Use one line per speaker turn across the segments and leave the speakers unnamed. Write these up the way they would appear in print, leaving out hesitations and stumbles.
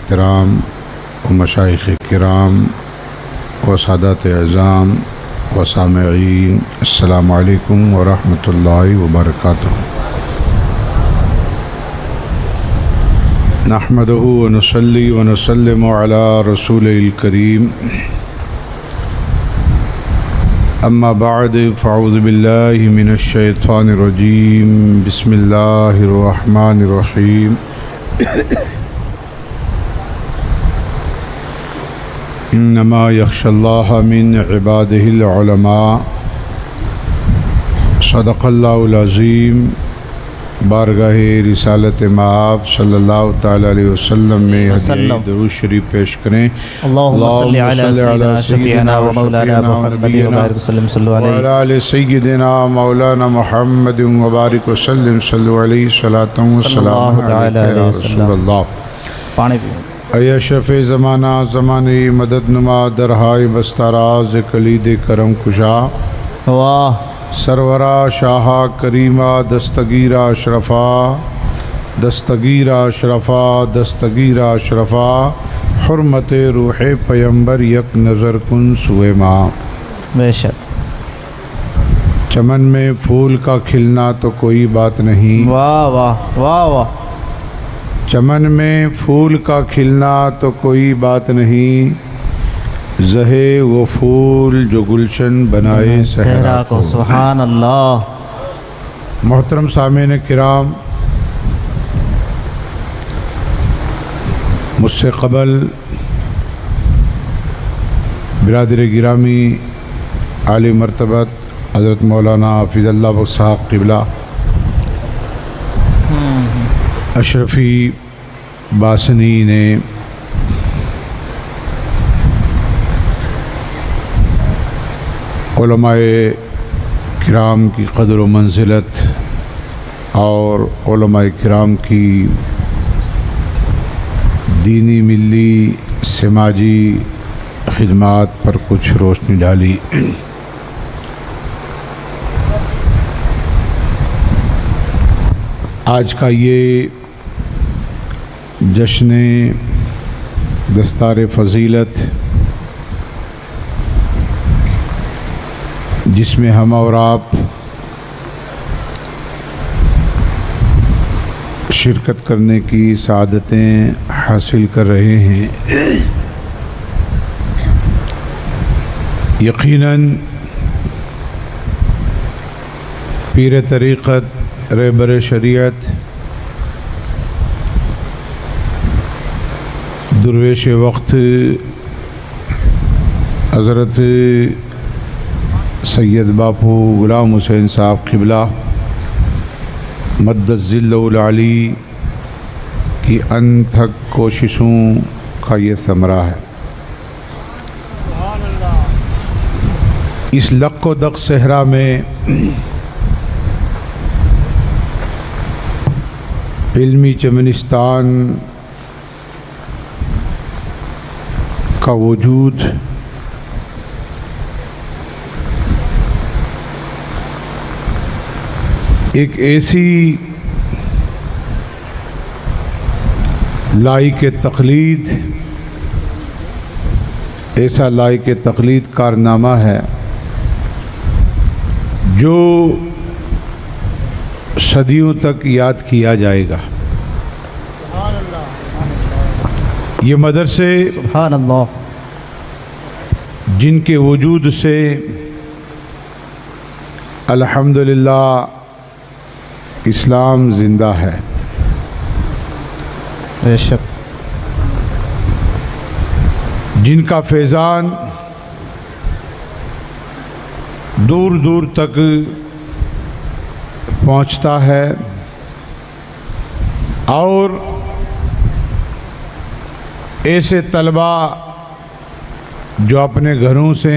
احترام و مشائخ کرام و سادات اعظام و سامعین، السلام علیکم ورحمۃ اللہ وبرکاتہ۔ نحمدہ ونصلی ونسلم علی رسول الکریم، اما بعد فاعوذ باللہ من الشیطان الرجیم، بسم اللہ الرحمن الرحیم۔ انما یخشی اللہ من عبادہ العلماء، صدق اللہ العظیم۔ بارگاہ رسالت مآب صلی اللہ تعالی علیہ وسلم میں ہدیہ درود شریف پیش کریں۔
اللہم صلی علی سیدنا شفیعنا و مولانا محمد وبارک وسلم صلی اللہ علیہ
وعلی آل سیدنا مولانا محمد وبارک وسلم صلی اللہ علیہ وسلم علیہ رسول اللہ۔
پانی بھی
اے اشرف زمانہ زمانے مدد نما درہائے بستاراز کلید کرم کشا،
واہ
سرورا شاہا کریمہ دستگیرہ اشرفا، دستگیرہ اشرفا، دستگیرہ اشرفا، حرمت روح پیمبر یک نظر کن سوئے ماں۔
بے شک۔
چمن میں پھول کا کھلنا تو کوئی بات نہیں،
واہ واہ واہ واہ۔
چمن میں پھول کا کھلنا تو کوئی بات نہیں، زہے وہ پھول جو گلشن بنائے صحرا کو۔
سبحان اللہ۔
محترم سامعین کرام، مجھ سے قبل برادر گرامی عالی مرتبت حضرت مولانا حافظ اللہ بخش صاحب قبلہ اشرفی باسنی نے علماء کرام کی قدر و منزلت اور علماء کرام کی دینی ملی سماجی خدمات پر کچھ روشنی ڈالی۔ آج کا یہ جشن دستار فضیلت، جس میں ہم اور آپ شرکت کرنے کی سعادتیں حاصل کر رہے ہیں، یقیناً پیر طریقت رہبر شریعت درویش وقت حضرت سید باپو غلام حسین صاحب قبلہ مد الظل العلی کی انتھک کوششوں کا یہ ثمرہ ہے۔ اس لق و دق صحرا میں علمی چمنستان کا وجود ایک ایسی لائق تقلید، ایسا لائق تقلید کارنامہ ہے جو صدیوں تک یاد کیا جائے گا۔ یہ مدرسے
سبحان اللہ،
جن کے وجود سے الحمدللہ اسلام زندہ ہے،
بے شک،
جن کا فیضان دور دور تک پہنچتا ہے، اور ایسے طلبہ جو اپنے گھروں سے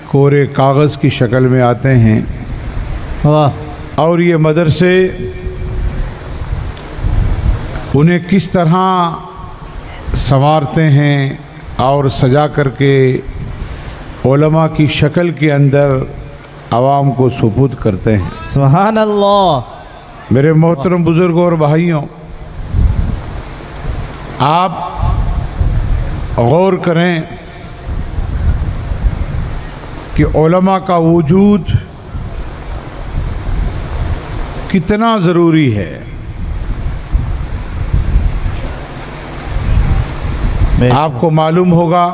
کورے کاغذ کی شکل میں آتے ہیں،
واہ،
اور یہ مدرسے انہیں کس طرح سنوارتے ہیں اور سجا کر کے علماء کی شکل کے اندر عوام کو سپرد کرتے ہیں۔
سبحان اللہ۔
میرے محترم بزرگوں اور بھائیوں، آپ غور کریں کہ علماء کا وجود کتنا ضروری ہے. آپ کو معلوم ہوگا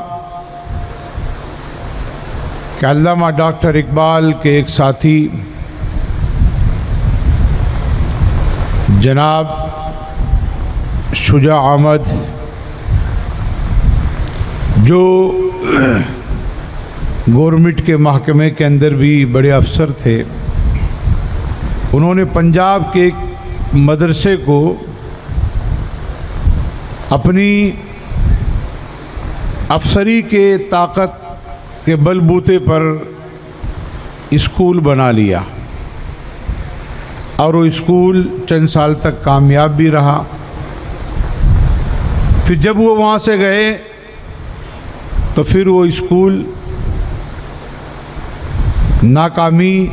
کہ علامہ ڈاکٹر اقبال کے ایک ساتھی جناب شجاع احمد جو گورنمنٹ کے محکمے کے اندر بھی بڑے افسر تھے، انہوں نے پنجاب کے ایک مدرسے کو اپنی افسری کے طاقت کے بل بوتے پر اسکول بنا لیا، اور وہ اسکول چند سال تک کامیاب بھی رہا. پھر جب وہ وہاں سے گئے تو پھر وہ اسکول ناکامی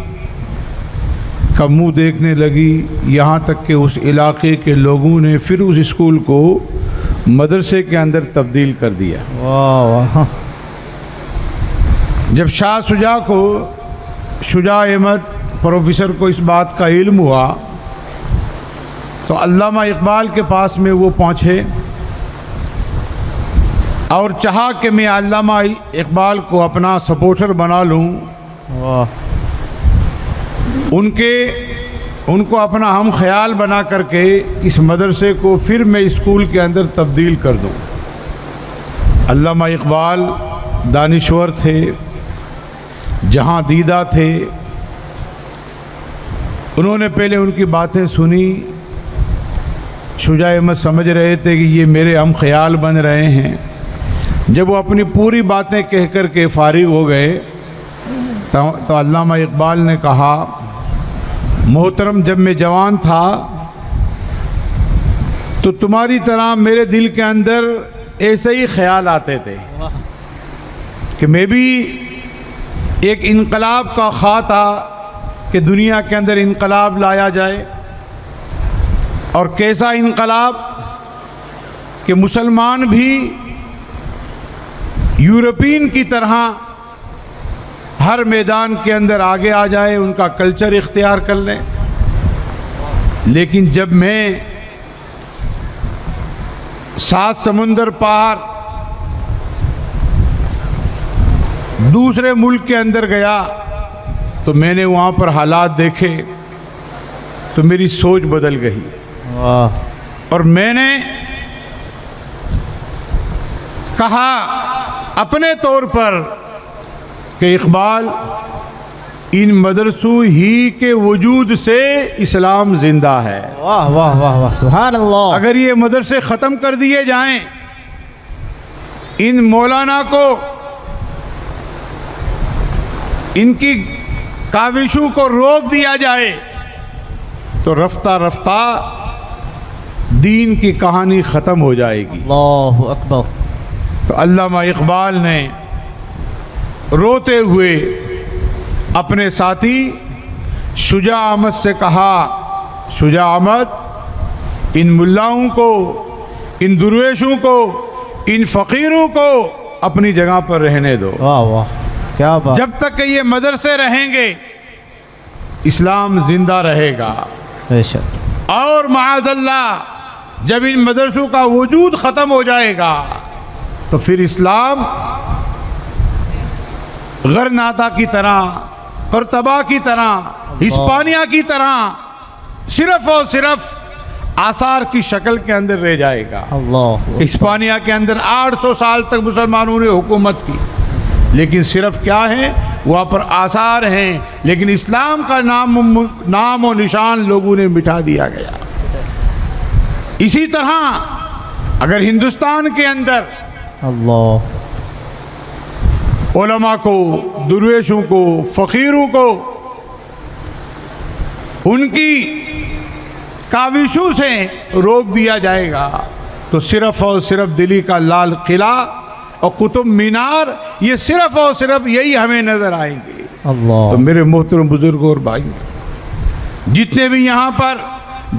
کا منہ دیکھنے لگی، یہاں تک کہ اس علاقے کے لوگوں نے پھر اس اسکول کو مدرسے کے اندر تبدیل کر دیا.
واہ.
جب شاہ شجاع احمد پروفیسر کو اس بات کا علم ہوا تو علامہ اقبال کے پاس میں وہ پہنچے اور چاہا کہ میں علامہ اقبال کو اپنا سپورٹر بنا لوں، ان کو اپنا ہم خیال بنا کر کے اس مدرسے کو پھر میں اسکول کے اندر تبدیل کر دوں. علامہ اقبال دانشور تھے، جہاں دیدہ تھے. انہوں نے پہلے ان کی باتیں سنی. شجاع احمد سمجھ رہے تھے کہ یہ میرے ہم خیال بن رہے ہیں. جب وہ اپنی پوری باتیں کہہ کر کے فارغ ہو گئے تو علامہ اقبال نے کہا، محترم، جب میں جوان تھا تو تمہاری طرح میرے دل کے اندر ایسے ہی خیال آتے تھے کہ میں بھی ایک انقلاب کا خواہ تھا کہ دنیا کے اندر انقلاب لایا جائے. اور کیسا انقلاب کہ مسلمان بھی یورپین کی طرح ہر میدان کے اندر آگے آ جائے، ان کا کلچر اختیار کر لیں. لیکن جب میں 7 سمندر پار دوسرے ملک کے اندر گیا تو میں نے وہاں پر حالات دیکھے تو میری سوچ بدل گئی. اور میں نے کہا اپنے طور پر کہ اقبال، ان مدرسوں ہی کے وجود سے اسلام زندہ ہے.
واہ واہ واہ واہ، سبحان اللہ.
اگر یہ مدرسے ختم کر دیے جائیں، ان مولانا کو، ان کی کاوشوں کو روک دیا جائے تو رفتہ رفتہ دین کی کہانی ختم ہو جائے گی.
اللہ اکبر.
تو علامہ اقبال نے روتے ہوئے اپنے ساتھی شجاع احمد سے کہا، شجاع احمد، ان ملاؤں کو، ان درویشوں کو، ان فقیروں کو اپنی جگہ پر رہنے دو.
واہ واہ، کیا بات.
جب تک کہ یہ مدرسے رہیں گے اسلام زندہ رہے گا.
بے شک.
اور معاذ اللہ جب ان مدرسوں کا وجود ختم ہو جائے گا تو پھر اسلام غرناطہ کی طرح، قرطبہ کی طرح، ہسپانیہ کی طرح صرف اور صرف آثار کی شکل کے اندر رہ جائے گا.
اللہ.
ہسپانیہ کے اندر 800 سال تک مسلمانوں نے حکومت کی، لیکن صرف کیا ہیں، وہاں پر آثار ہیں، لیکن اسلام کا نام و نشان لوگوں نے مٹا دیا گیا. اسی طرح اگر ہندوستان کے اندر
اللہ
علماء کو، درویشوں کو، فقیروں کو ان کی کاوشوں سے روک دیا جائے گا تو صرف اور صرف دلی کا لال قلعہ اور قطب مینار، یہ صرف اور صرف یہی ہمیں نظر آئیں گے.
اللہ.
تو میرے محترم بزرگوں اور بھائی، جتنے بھی یہاں پر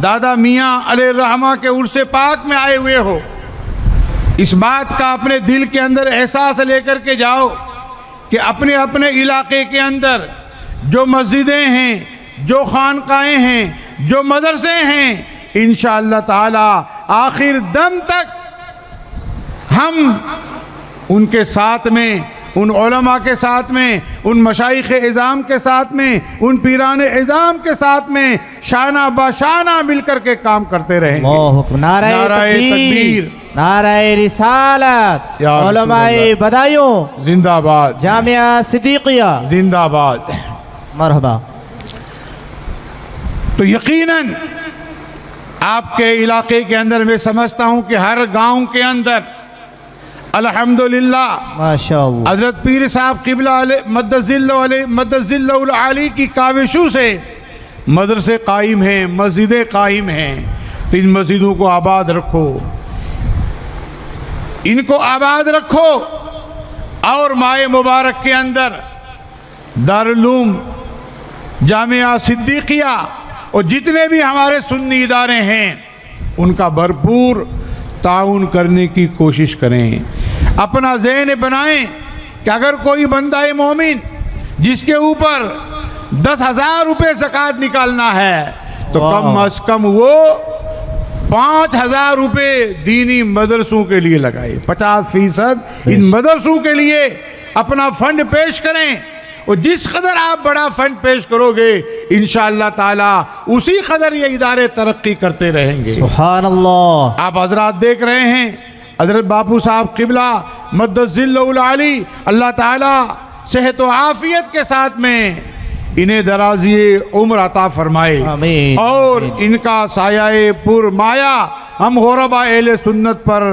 دادا میاں علیہ الرحمہ کے عرص پاک میں آئے ہوئے ہو، اس بات کا اپنے دل کے اندر احساس لے کر کے جاؤ کہ اپنے اپنے علاقے کے اندر جو مسجدیں ہیں، جو خانقاہیں ہیں، جو مدرسے ہیں، انشاءاللہ تعالی آخر دم تک ہم ان کے ساتھ میں، ان علماء کے ساتھ میں، ان مشائخ اعظام کے ساتھ میں، ان پیران اعظام کے ساتھ میں شانہ بشانہ مل کر کے کام کرتے رہیں گے۔
اللہ اکبر، نعرہ تکبیر، نعرہ رسالت،
یا رسول
علماء
اللہ۔
بدایوں
زندہ آباد،
جامعہ صدیقیہ،
زندہ آباد۔
مرحبا۔
تو یقیناً آپ کے علاقے کے اندر میں سمجھتا ہوں کہ ہر گاؤں کے اندر الحمدللہ
ماشاءاللہ،
حضرت پیر صاحب قبلہ مدذل العالی کی کاوشوں سے مدرسے قائم ہیں، مسجدیں قائم ہیں۔ تو ان مسجدوں کو آباد رکھو، ان کو آباد رکھو، اور ماہ مبارک کے اندر دارالعلوم، جامعہ صدیقیہ اور جتنے بھی ہمارے سنی ادارے ہیں ان کا بھرپور تعاون کرنے کی کوشش کریں۔ اپنا ذہن بنائیں کہ اگر کوئی بندہ مومن جس کے اوپر 10,000 روپے زکوٰۃ نکالنا ہے تو کم از کم وہ 5,000 روپے دینی مدرسوں کے لیے لگائے، 50% ان مدرسوں کے لیے اپنا فنڈ پیش کریں، اور جس قدر آپ بڑا فنڈ پیش کرو گے انشاءاللہ تعالی اسی قدر یہ ادارے ترقی کرتے رہیں گے۔
سبحان اللہ۔
آپ حضرات دیکھ رہے ہیں حضرت باپو صاحب قبلہ مدذل العالی، اللہ تعالی صحت و عافیت کے ساتھ میں انہیں درازی عمر عطا فرمائے،
آمین،
اور ان کا سایہ پر مایا ہم غرباء اہل سنت پر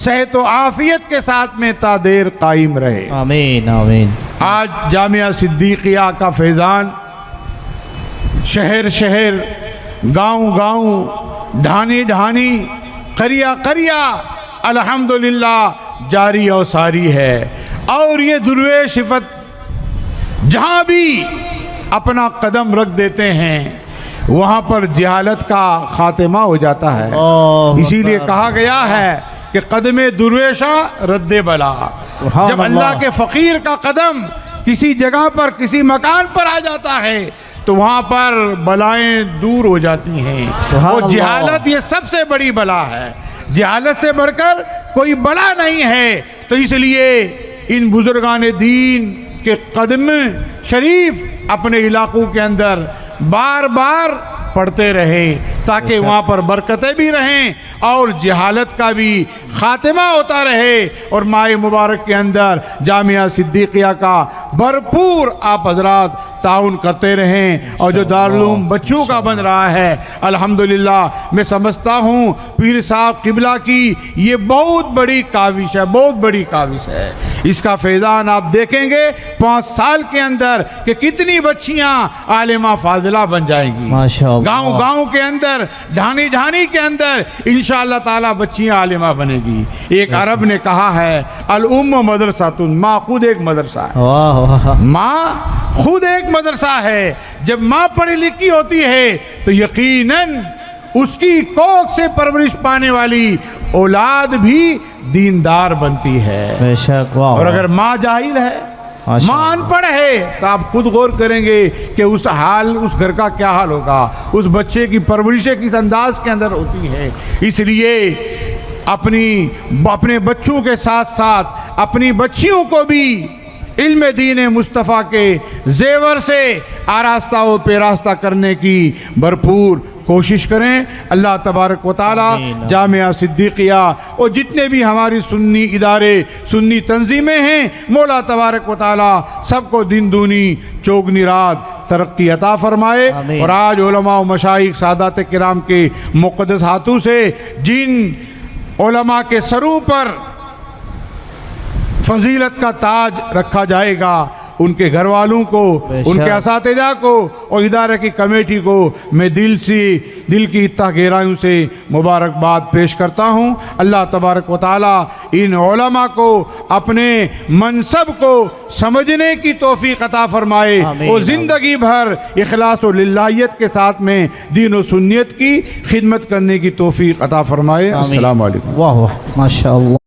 صحت و عافیت کے ساتھ میں تا دیر قائم رہے۔
آمین آمین۔
آج جامعہ صدیقیہ کا فیضان شہر شہر، گاؤں گاؤں، ڈھانی ڈھانی، قریہ قریہ الحمدللہ جاری و ساری ہے، اور یہ درویش صفت جہاں بھی اپنا قدم رکھ دیتے ہیں وہاں پر جہالت کا خاتمہ ہو جاتا ہے۔ اسی لیے کہا گیا ہے کہ قدم درویشہ رد بلا۔ جب اللہ کے فقیر کا قدم کسی جگہ پر، کسی مکان پر آ جاتا ہے تو وہاں پر بلائیں دور ہو جاتی ہیں، اور جہالت یہ سب سے بڑی بلا ہے، جہالت سے بڑھ کر کوئی بلا نہیں ہے۔ تو اس لیے ان بزرگان دین کے قدم شریف اپنے علاقوں کے اندر بار بار پڑھتے رہیں تاکہ وہاں پر برکتیں بھی رہیں اور جہالت کا بھی خاتمہ ہوتا رہے، اور ماہ مبارک کے اندر جامعہ صدیقیہ کا بھرپور آپ حضرات تعاون کرتے رہیں، اور جو دارالعلوم بچوں کا بن رہا ہے الحمدللہ میں سمجھتا ہوں پیر صاحب قبلہ کی یہ بہت بڑی کاوش ہے، بہت بڑی کاوش ہے۔ اس کا فیضان آپ دیکھیں گے 5 سال کے اندر کہ کتنی بچیاں عالمہ فاضلہ بن جائیں گی۔ گاؤں گاؤں کے اندر، ڈھانی ڈھانی کے اندر انشاءاللہ تعالی بچیاں عالمہ بنے گی۔ ایک عرب نے کہا ہے الام مدرسۃ، ماں خود ایک مدرسہ ہے، ماں خود ایک مدرسہ ہے۔ جب ماں پڑھی لکھی ہوتی ہے تو یقیناً اس کی کوکھ سے پرورش پانے والی اولاد بھی دیندار بنتی ہے۔
بے شک۔
اور اگر ماں جاہل ہے، ماں ان پڑھ ہے، تو آپ خود غور کریں گے کہ اس گھر کا کیا حال ہوگا، اس بچے کی پرورش کس انداز کے اندر ہوتی ہے۔ اس لیے اپنے بچوں کے ساتھ ساتھ اپنی بچیوں کو بھی علم دین مصطفیٰ کے زیور سے آراستہ و پیراستہ کرنے کی بھرپور کوشش کریں۔ اللہ تبارک و تعالی جامعہ صدیقیہ اور جتنے بھی ہماری سنی ادارے، سنی تنظیمیں ہیں، مولا تبارک و تعالی سب کو دن دونی چوگنی رات ترقی عطا فرمائے۔ اور آج علماء و مشائخ سادات کرام کے مقدس ہاتھوں سے جن علماء کے سروں پر فضیلت کا تاج رکھا جائے گا، ان کے گھر والوں کو، ان کے اساتذہ کو اور ادارے کی کمیٹی کو میں دل کی تہ گہرائیوں سے مبارکباد پیش کرتا ہوں۔ اللہ تبارک و تعالی ان علماء کو اپنے منصب کو سمجھنے کی توفیق عطا فرمائے اور زندگی بھر اخلاص و للہیت کے ساتھ میں دین و سنیت کی خدمت کرنے کی توفیق عطا فرمائے۔ السلام علیکم۔
واہ واہ، ماشاءاللہ۔